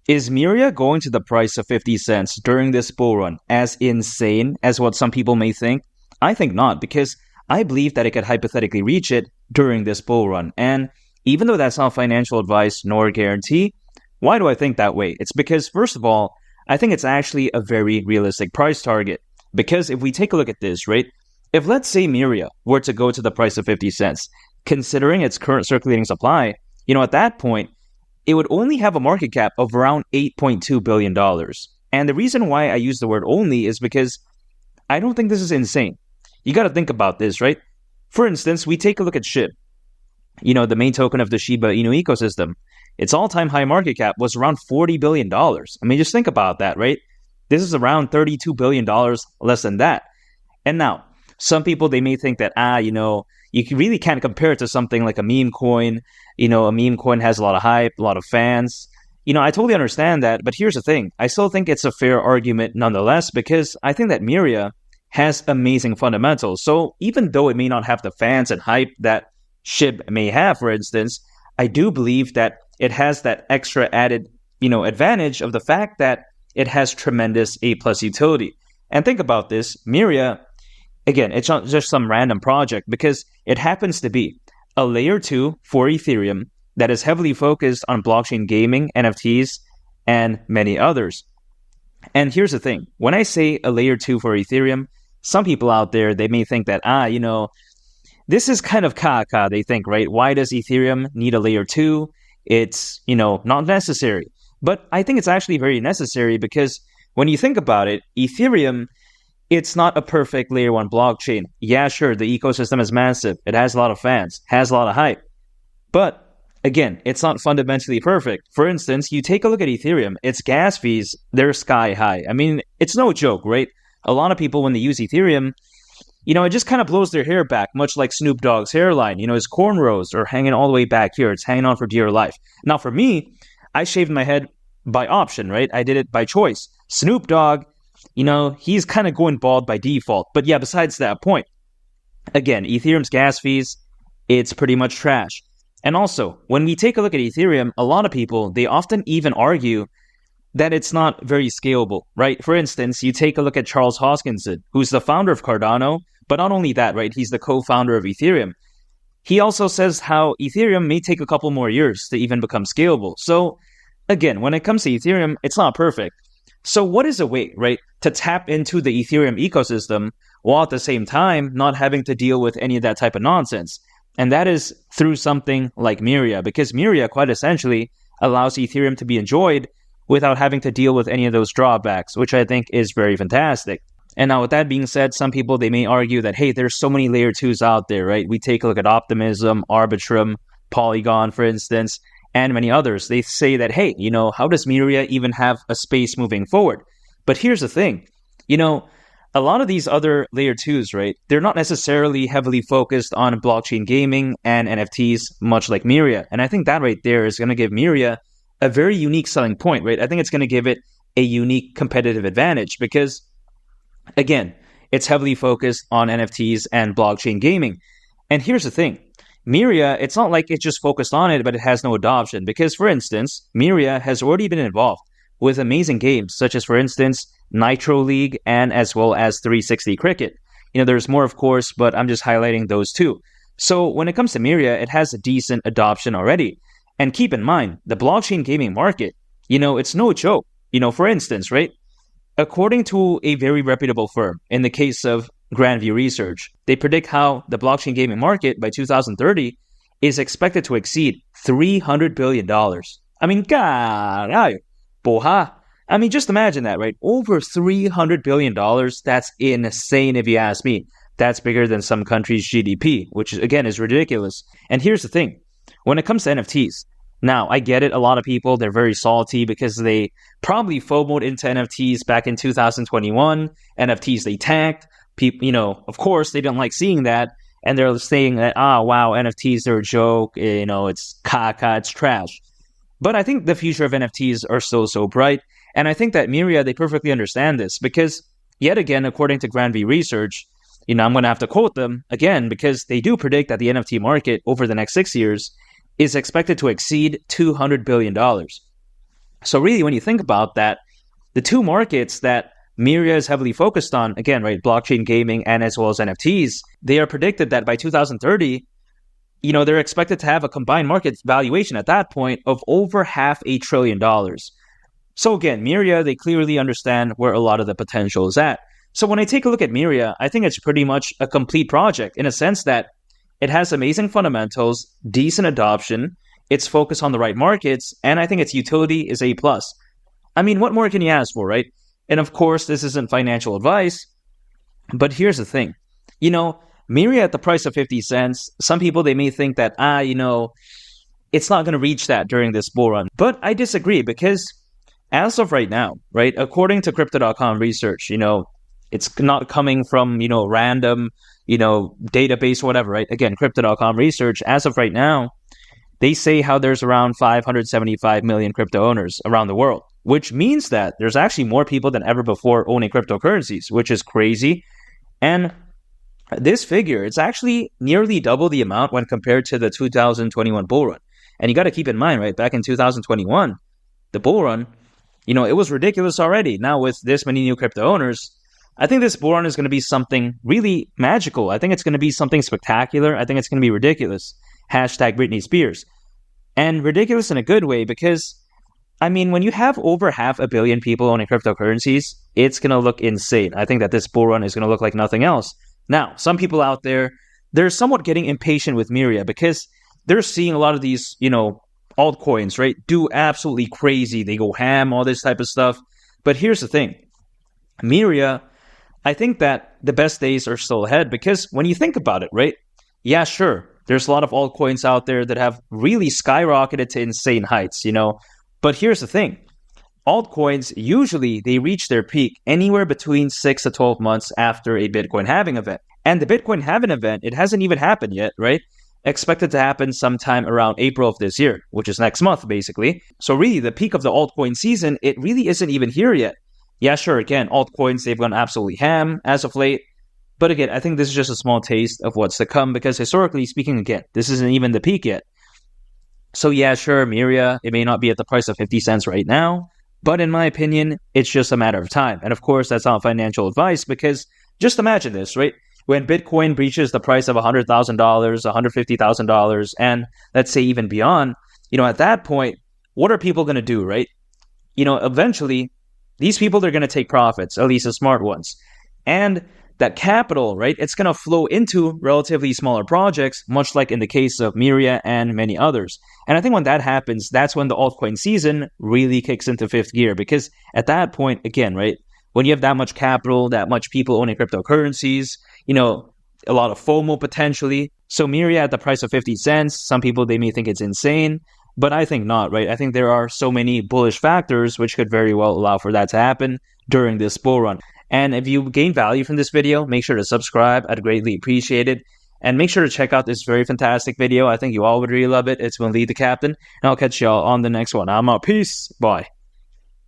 Is Myria going to the price of 50 cents during this bull run as insane as what some people may think? I think not, because I believe that it could hypothetically reach it during this bull run. And even though that's not financial advice nor a guarantee, why do I think that way? It's because, first of all, I think it's actually a very realistic price target. Because if we take a look at this, right? If let's say Myria were to go to the price of 50 cents, considering its current circulating supply, at that point, it would only have a market cap of around $8.2 billion. And the reason why I use the word only is because I don't think this is insane. You got to think about this, right? For instance, we take a look at SHIB, the main token of the Shiba Inu ecosystem. Its all-time high market cap was around $40 billion. I mean, just think about that, right? This is around $32 billion less than that. And now, some people, they may think that, you really can't compare it to something like a meme coin. A meme coin has a lot of hype, a lot of fans. I totally understand that, but here's the thing. I still think it's a fair argument nonetheless, because I think that Myria has amazing fundamentals. So even though it may not have the fans and hype that SHIB may have, for instance, I do believe that it has that extra added, advantage of the fact that it has tremendous A+ utility. And think about this, Myria, again, it's not just some random project, because it happens to be a layer 2 for Ethereum that is heavily focused on blockchain gaming, NFTs, and many others. And here's the thing. When I say a layer 2 for Ethereum, some people out there, they may think that, this is kind of caca, they think, right? Why does Ethereum need a layer 2? It's, not necessary. But I think it's actually very necessary, because when you think about it, Ethereum, it's not a perfect layer 1 blockchain. Yeah, sure, the ecosystem is massive. It has a lot of fans, has a lot of hype. But again, it's not fundamentally perfect. For instance, you take a look at Ethereum, its gas fees, they're sky high. I mean, it's no joke, right? A lot of people, when they use Ethereum, it just kind of blows their hair back, much like Snoop Dogg's hairline. His cornrows are hanging all the way back here. It's hanging on for dear life. Now, for me, I shaved my head by option, right? I did it by choice. Snoop Dogg, he's kind of going bald by default. But yeah, besides that point, again, Ethereum's gas fees, it's pretty much trash. And also, when we take a look at Ethereum, a lot of people, they often even argue that it's not very scalable, right? For instance, you take a look at Charles Hoskinson, who's the founder of Cardano, but not only that, right? He's the co-founder of Ethereum. He also says how Ethereum may take a couple more years to even become scalable. So again, when it comes to Ethereum, it's not perfect. So what is a way, right, to tap into the Ethereum ecosystem while at the same time not having to deal with any of that type of nonsense? And that is through something like Myria, because Myria quite essentially allows Ethereum to be enjoyed without having to deal with any of those drawbacks, which I think is very fantastic. And now with that being said, some people, they may argue that, hey, there's so many layer 2s out there, right? We take a look at Optimism, Arbitrum, Polygon, for instance, and many others. They say that, hey, how does Myria even have a space moving forward? But here's the thing, a lot of these other layer 2s, right, they're not necessarily heavily focused on blockchain gaming and NFTs, much like Myria. And I think that right there is going to give Myria a very unique selling point, right? I think it's going to give it a unique competitive advantage because, again, it's heavily focused on NFTs and blockchain gaming. And here's the thing. Myria, it's not like it's just focused on it, but it has no adoption. Because, for instance, Myria has already been involved with amazing games, such as, for instance, Nitro League and as well as 360 Cricket. There's more, of course, but I'm just highlighting those two. So when it comes to Myria, it has a decent adoption already. And keep in mind, the blockchain gaming market, it's no joke. For instance, right? According to a very reputable firm, in the case of Grandview Research, they predict how the blockchain gaming market by 2030 is expected to exceed $300 billion. I mean, caralho, porra. I mean, just imagine that, right? Over $300 billion. That's insane if you ask me. That's bigger than some countries' GDP, which again is ridiculous. And here's the thing. When it comes to NFTs, now I get it. A lot of people, they're very salty because they probably FOMO'd into NFTs back in 2021. NFTs, they tanked. People, of course, they didn't like seeing that. And they're saying that, wow, NFTs, they're a joke. It's caca, it's trash. But I think the future of NFTs are so bright. And I think that Myria, they perfectly understand this because, yet again, according to Grandview Research, I'm going to have to quote them again because they do predict that the NFT market over the next 6 years is expected to exceed $200 billion. So really, when you think about that, the two markets that Myria is heavily focused on, again, right, blockchain gaming and as well as NFTs, they are predicted that by 2030, they're expected to have a combined market valuation at that point of over $500 billion. So again, Myria, they clearly understand where a lot of the potential is at. So when I take a look at Myria, I think it's pretty much a complete project in a sense that it has amazing fundamentals, decent adoption, it's focused on the right markets, and I think its utility is A+. I mean, what more can you ask for, right? And of course, this isn't financial advice, but here's the thing. Myria at the price of 50 cents, some people, they may think that, it's not going to reach that during this bull run. But I disagree because as of right now, right, according to Crypto.com research, it's not coming from, random, database or whatever, right? Again, Crypto.com research, as of right now, they say how there's around 575 million crypto owners around the world, which means that there's actually more people than ever before owning cryptocurrencies, which is crazy. And this figure, it's actually nearly double the amount when compared to the 2021 bull run. And you got to keep in mind, right, back in 2021, the bull run, it was ridiculous already. Now with this many new crypto owners, I think this bull run is going to be something really magical. I think it's going to be something spectacular. I think it's going to be ridiculous. Hashtag Britney Spears. And ridiculous in a good way because, when you have over 500 million people owning cryptocurrencies, it's going to look insane. I think that this bull run is going to look like nothing else. Now, some people out there, they're somewhat getting impatient with Myria because they're seeing a lot of these, altcoins, right, do absolutely crazy. They go ham, all this type of stuff. But here's the thing. Myria, I think that the best days are still ahead because when you think about it, right, yeah, sure, there's a lot of altcoins out there that have really skyrocketed to insane heights, But here's the thing. Altcoins, usually they reach their peak anywhere between 6 to 12 months after a Bitcoin halving event. And the Bitcoin halving event, it hasn't even happened yet, right? Expected to happen sometime around April of this year, which is next month, basically. So really, the peak of the altcoin season, it really isn't even here yet. Yeah, sure, again, altcoins, they've gone absolutely ham as of late. But again, I think this is just a small taste of what's to come because historically speaking, again, this isn't even the peak yet. So yeah, sure, Myria, it may not be at the price of 50 cents right now, but in my opinion, it's just a matter of time. And of course, that's not financial advice because just imagine this, right? When Bitcoin breaches the price of $100,000, $150,000, and let's say even beyond, at that point, what are people going to do, right? Eventually, these people are going to take profits, at least the smart ones. And that capital, right, it's going to flow into relatively smaller projects, much like in the case of Myria and many others. And I think when that happens, that's when the altcoin season really kicks into fifth gear. Because at that point, again, right, when you have that much capital, that much people owning cryptocurrencies, a lot of FOMO potentially. So Myria at the price of 50 cents, some people, they may think it's insane, but I think not, right? I think there are so many bullish factors which could very well allow for that to happen during this bull run. And if you gain value from this video, make sure to subscribe. I'd greatly appreciate it. And make sure to check out this very fantastic video. I think you all would really love it. It's been Lee the Captain. And I'll catch y'all on the next one. I'm out. Peace. Bye.